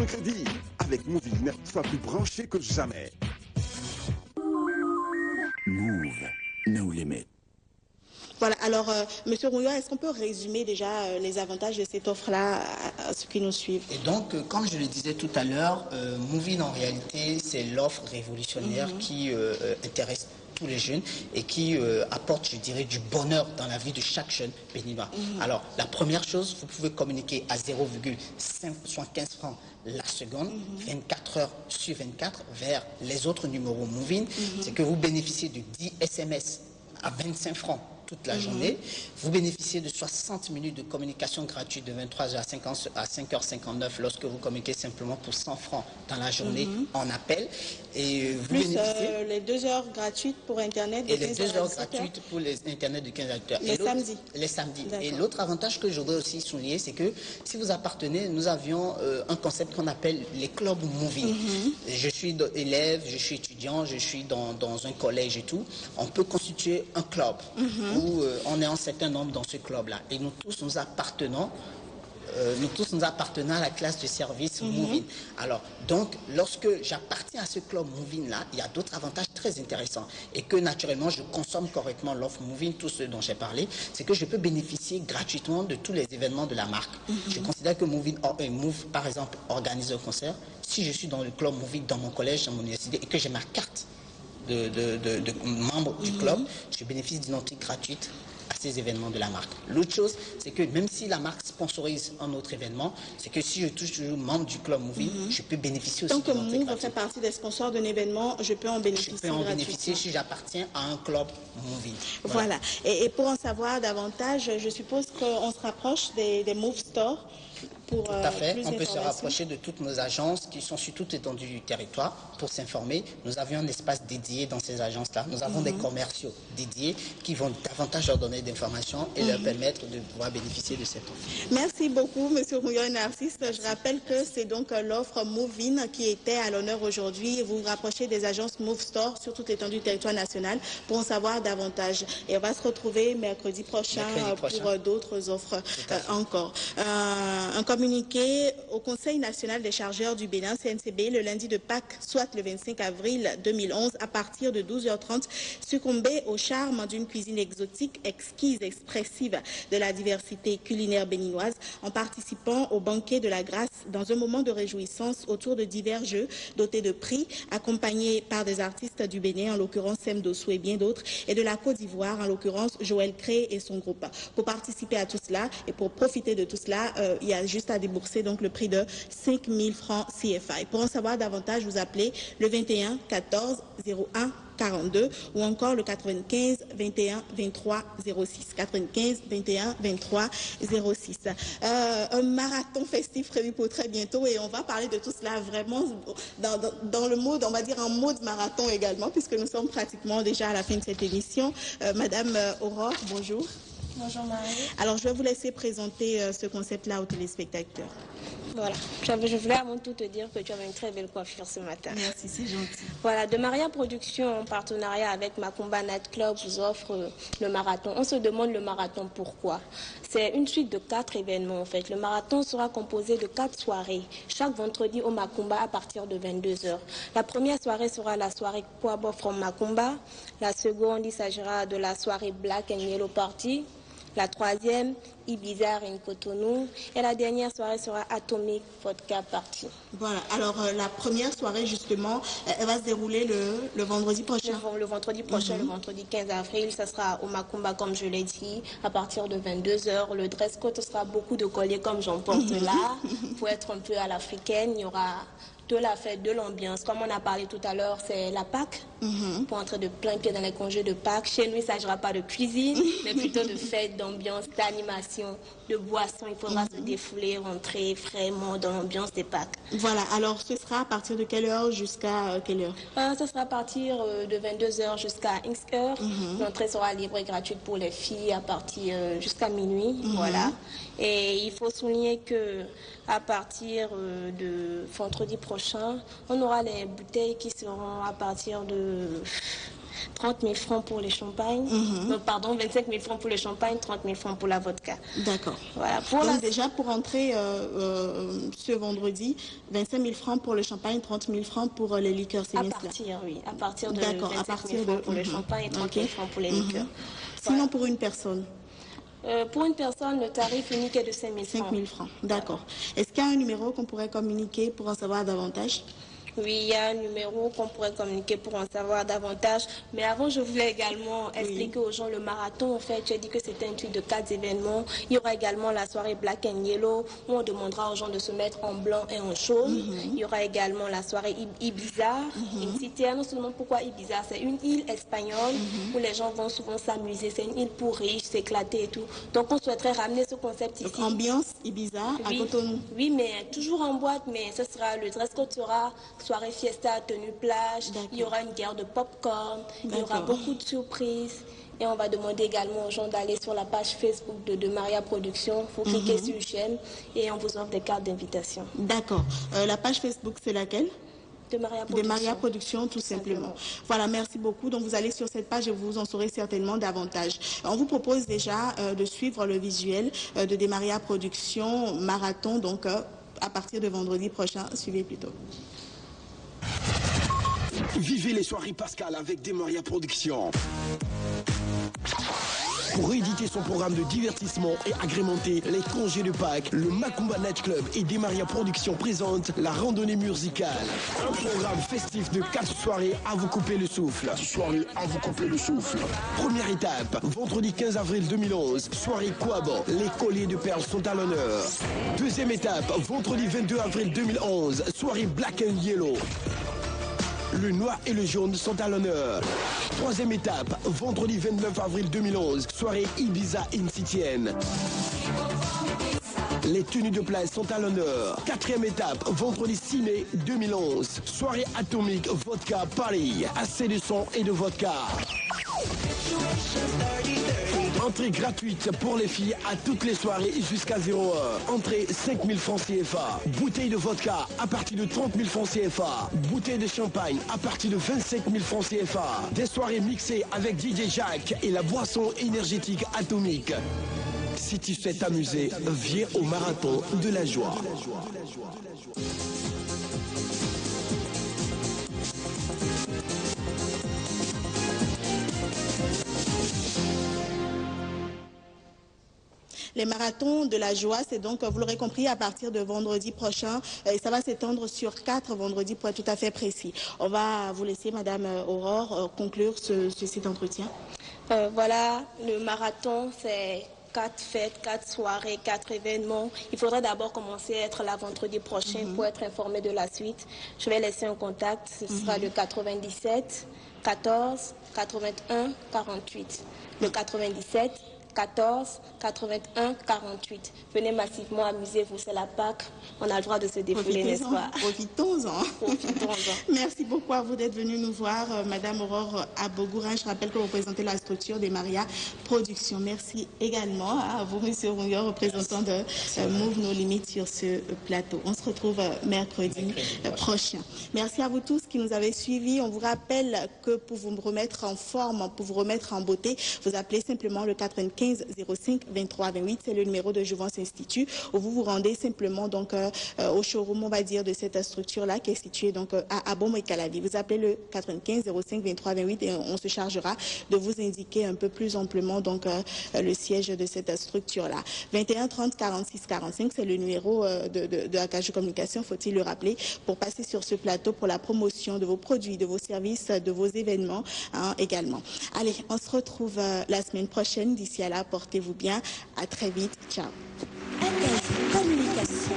crédit. Avec Movin, sois plus branché que jamais. Move, no limit. Voilà, alors, Monsieur Rouillon, est-ce qu'on peut résumer déjà les avantages de cette offre-là à ceux qui nous suivent? Et donc, comme je le disais tout à l'heure, Movin, en réalité, c'est l'offre révolutionnaire qui intéresse tous les jeunes et qui apporte, je dirais, du bonheur dans la vie de chaque jeune béninois. Alors, la première chose, vous pouvez communiquer à 0,575 francs la seconde, 24 heures sur 24, vers les autres numéros Movin. C'est que vous bénéficiez de 10 SMS à 25 francs toute la journée. Vous bénéficiez de 60 minutes de communication gratuite de 23h à 5h59 lorsque vous communiquez simplement pour 100 francs dans la journée en appel. Et vous Plus bénéficiez les 2 heures gratuites pour Internet. et les 2 heures gratuites pour les Internet de 15 heures. Les samedis. Les samedis. Et D'accord. l'autre avantage que je voudrais aussi souligner, c'est que si vous appartenez, nous avions un concept qu'on appelle les clubs Movin. Je suis élève, je suis étudiant, je suis dans un collège et tout. On peut constituer un club où on est un certain nombre dans ce club-là. Et nous tous, nous appartenons à la classe de service Movin. Alors, donc, lorsque j'appartiens à ce club Movin-là, il y a d'autres avantages très intéressants. Et que, naturellement, je consomme correctement l'offre Movin, tout ce dont j'ai parlé, c'est que je peux bénéficier gratuitement de tous les événements de la marque. Je considère que Move, par exemple, organise un concert. Si je suis dans le club Movin, dans mon collège, dans mon université, et que j'ai ma carte de membre du club, je bénéficie d'une entrée gratuite à ces événements de la marque. L'autre chose, c'est que même si la marque sponsorise un autre événement, c'est que si je touche toujours membre du club Movin, je peux bénéficier aussi Tant que d'une entrée Move gratuite. fait partie des sponsors d'un événement, je peux en Je bénéficier peux en bénéficier gratuitement. si j'appartiens à un club Movin. Voilà. Et pour en savoir davantage, je suppose qu'on se rapproche des Move Store pour Tout à fait. plus On peut se d'informations. rapprocher de toutes nos agences qui sont sur toute l'étendue du territoire pour s'informer. Nous avions un espace dédié dans ces agences-là. Nous avons des commerciaux dédiés qui vont davantage leur donner d'informations et leur permettre de pouvoir bénéficier de cette offre. Merci beaucoup, Monsieur Rouillon et Narcisse. Je rappelle que c'est donc l'offre Movin qui était à l'honneur aujourd'hui. Vous vous rapprochez des agences Move Store sur toute l'étendue du territoire national pour en savoir davantage. Et on va se retrouver mercredi prochain. Pour d'autres offres encore. Un communiqué au Conseil national des chargeurs du Bénin, CNCB, le lundi de Pâques, soit le 25 avril 2011, à partir de 12h30, succombait au charme d'une cuisine exotique, exquise, expressive de la diversité culinaire béninoise, en participant au banquet de la grâce dans un moment de réjouissance autour de divers jeux dotés de prix, accompagnés par des artistes du Bénin, en l'occurrence Sem Dossou et bien d'autres, et de la Côte d'Ivoire, en l'occurrence Joël Cré et son groupe. Pour participer à tout cela et pour profiter de tout cela, il y a juste à débourser donc le prix de 5 000 francs CFA. Et pour en savoir davantage, vous appelez le 21 14 01 42 ou encore le 95 21 23 06. 95 21 23 06. Un marathon festif prévu pour très bientôt et on va parler de tout cela vraiment dans le mode, on va dire en mode marathon également, puisque nous sommes pratiquement déjà à la fin de cette émission. Madame Aurore, bonjour. Bonjour Marie. Alors je vais vous laisser présenter ce concept-là aux téléspectateurs. Voilà, je voulais avant tout te dire que tu avais une très belle coiffure ce matin. Merci, c'est gentil. Voilà, de Maria Production en partenariat avec Macumba Night Club vous offre le marathon. On se demande le marathon pourquoi. C'est une suite de 4 événements en fait. Le marathon sera composé de 4 soirées, chaque vendredi au Macumba à partir de 22h. La première soirée sera la soirée Kwabo from Macumba. La seconde, il s'agira de la soirée Black and Yellow Party. La troisième, Ibiza et Cotonou. Et la dernière soirée sera Atomic Vodka Party. Voilà, alors la première soirée justement, elle va se dérouler le vendredi prochain. Le vendredi prochain, le vendredi 15 avril, ça sera au Macumba comme je l'ai dit, à partir de 22h. Le dress code sera beaucoup de colliers comme j'en porte là, pour être un peu à l'africaine. Il y aura de la fête, de l'ambiance. Comme on a parlé tout à l'heure, c'est la Pâques, pour entrer de plein pied dans les congés de Pâques. Chez nous, il ne s'agira pas de cuisine, mais plutôt de fête, d'ambiance, d'animation, de boissons. Il faudra se défouler, rentrer vraiment dans l'ambiance des Pâques. Voilà, alors ce sera à partir de quelle heure jusqu'à quelle heure? Ce sera à partir de 22h jusqu'à X-heure. L'entrée sera libre et gratuite pour les filles à partir jusqu'à minuit. Voilà. Et il faut souligner que à partir de vendredi prochain, on aura les bouteilles qui seront à partir de 30 000 francs pour les champagnes. Pardon, 25 000 francs pour les champagnes, 30 000 francs pour la vodka. D'accord. Voilà. Donc déjà, pour entrer ce vendredi, 25 000 francs pour le champagne, 30 000 francs pour les liqueurs. C'est bien cela? Oui. À partir de 25 000 francs pour le champagne et 30 000 francs pour les liqueurs. Sinon, pour une personne? Pour une personne, le tarif unique est de 5 000 francs. 5 000 francs, d'accord. Est-ce qu'il y a un numéro qu'on pourrait communiquer pour en savoir davantage? Oui, il y a un numéro qu'on pourrait communiquer pour en savoir davantage. Mais avant, je voulais également expliquer aux gens le marathon. En fait, tu as dit que c'était une suite de 4 événements. Il y aura également la soirée Black and Yellow, où on demandera aux gens de se mettre en blanc et en jaune. Il y aura également la soirée Ibiza, une cité. Non seulement pourquoi Ibiza, c'est une île espagnole où les gens vont souvent s'amuser. C'est une île pour riches, s'éclater et tout. Donc, on souhaiterait ramener ce concept ici. Donc, ambiance Ibiza à Cotonou. Oui, mais toujours en boîte, mais ce sera, le dress code sera soirée fiesta, tenue plage, il y aura une guerre de popcorn, il y aura beaucoup de surprises. Et on va demander également aux gens d'aller sur la page Facebook de Maria Production. Il faut cliquer sur j'aime et on vous offre des cartes d'invitation. D'accord. La page Facebook, c'est laquelle? De Maria Production. De Maria Production, tout simplement. Voilà, merci beaucoup. Donc, vous allez sur cette page et vous en saurez certainement davantage. On vous propose déjà de suivre le visuel de Maria Production Marathon, donc à partir de vendredi prochain. Suivez plutôt. Vivez les soirées Pascal avec Demaria Productions. Pour rééditer son programme de divertissement et agrémenter les congés de Pâques, le Macumba Night Club et Demaria Productions présentent la randonnée musicale. Un programme festif de 4 soirées à vous couper le souffle. Première étape, vendredi 15 avril 2011, soirée Kouaban, les colliers de perles sont à l'honneur. Deuxième étape, vendredi 22 avril 2011, soirée Black and Yellow. Le noir et le jaune sont à l'honneur. Troisième étape, vendredi 29 avril 2011, soirée Ibiza Incitienne. Les tenues de place sont à l'honneur. Quatrième étape, vendredi 6 mai 2011, soirée atomique Vodka Paris. Assez de son et de vodka. Entrée gratuite pour les filles à toutes les soirées jusqu'à 0 heure. Entrée 5 000 francs CFA. Bouteille de vodka à partir de 30 000 francs CFA. Bouteille de champagne à partir de 25 000 francs CFA. Des soirées mixées avec DJ Jacques et la boisson énergétique atomique. Si tu souhaites t'amuser, viens au marathon de la joie. Les marathons de la joie, c'est donc, vous l'aurez compris, à partir de vendredi prochain. Et ça va s'étendre sur 4 vendredis pour être tout à fait précis. On va vous laisser, Madame Aurore, conclure cet entretien. Voilà, le marathon, c'est 4 fêtes, 4 soirées, 4 événements. Il faudra d'abord commencer à être là vendredi prochain pour être informé de la suite. Je vais laisser un contact. Ce sera le 97 14 81 48. Le 97 14 81 48. Venez massivement, amusez-vous, c'est la Pâques. On a le droit de se défouler, n'est-ce pas? Profitons-en. Profitons-en. Merci beaucoup à vous d'être venue nous voir, Madame Aurore Abogourin. Je rappelle que vous représentez la structure des Maria Productions. Merci également à vous, Monsieur Rouillon, représentant de Move No Limites sur ce plateau. On se retrouve mercredi prochain. Merci à vous tous qui nous avez suivis. On vous rappelle que pour vous remettre en forme, pour vous remettre en beauté, vous appelez simplement le 95 05 23 28, c'est le numéro de Jouvence Institut, où vous vous rendez simplement donc au showroom, on va dire, de cette structure-là qui est située donc à Abomo et Calavi. Vous appelez le 95 05 23 28 et on se chargera de vous indiquer un peu plus amplement donc le siège de cette structure-là. 21 30 46 45, c'est le numéro de Acaju Communication, faut-il le rappeler, pour passer sur ce plateau pour la promotion de vos produits, de vos services, de vos événements également. Allez, on se retrouve la semaine prochaine. D'ici à là, portez-vous bien. À très vite. Ciao. Acaju Communication.